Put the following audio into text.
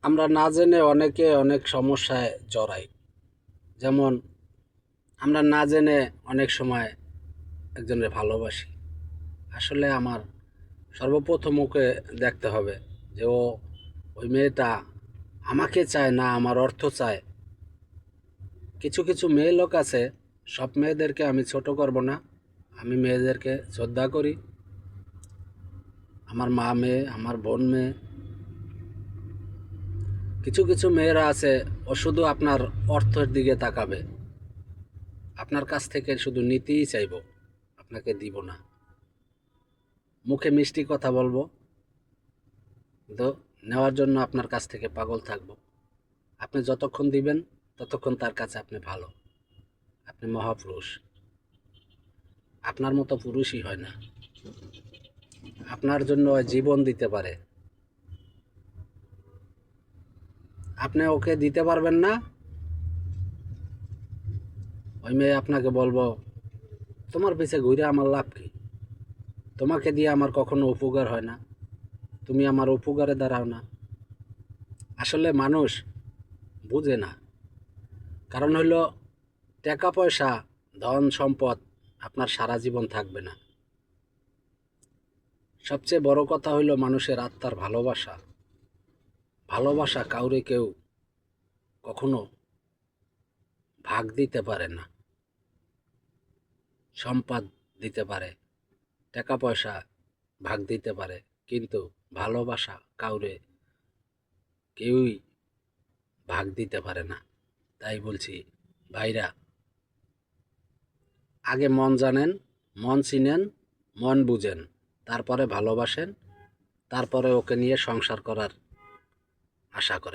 আমরা না জেনে অনেকে অনেক সমস্যায় জড়াই। যেমন আমরা না জেনে অনেক সময় একজনের ভালোবাসি। আসলে আমার সর্বপ্রথম ওকে দেখতে হবে যে ওই মেয়েটা আমাকে চায় না আমার অর্থ চায়। কিছু কিছু মেয়ে লোক আছে, সব মেয়েদেরকে আমি ছোট করব না, আমি মেয়েদেরকে শ্রদ্ধা করি। আমার মা মেয়ে, আমার বোন মেয়ে। কিছু কিছু মেয়েরা আছে, ও শুধু আপনার অর্থের দিকে তাকাবে, আপনার কাছ থেকে শুধু নিতেই চাইব, আপনাকে দিব না। মুখে মিষ্টি কথা বলবো, কিন্তু নেওয়ার জন্য আপনার কাছ থেকে পাগল থাকব। আপনি যতক্ষণ দিবেন ততক্ষণ তার কাছে আপনি ভালো, আপনি মহাপুরুষ। আপনার মতো পুরুষই হয় না। আপনার জন্য জীবন দিতে পারে, আপনি ওকে দিতে পারবেন না। ওই মেয়ে আপনাকে বলবো, তোমার পিছে ঘুরে আমার লাভ কি? তোমাকে দিয়ে আমার কখনো উপকার হয় না, তুমি আমার উপকারে দাঁড়াও না। আসলে মানুষ বুঝে না। কারণ হলো, টাকা পয়সা, ধন সম্পদ আপনার সারা জীবন থাকবে না। সবচেয়ে বড় কথা হইল মানুষের আত্মার ভালোবাসা। ভালোবাসা কাউরে কেউ কখনো ভাগ দিতে পারে না। সম্পদ দিতে পারে, টাকা পয়সা ভাগ দিতে পারে, কিন্তু ভালোবাসা কাউরে কেউই ভাগ দিতে পারে না। তাই বলছি ভাইরা, আগে মন জানেন, মন চিনেন, মন বুঝেন, তারপরে ভালোবাসেন, তারপরে ওকে নিয়ে সংসার করার আশা করেন।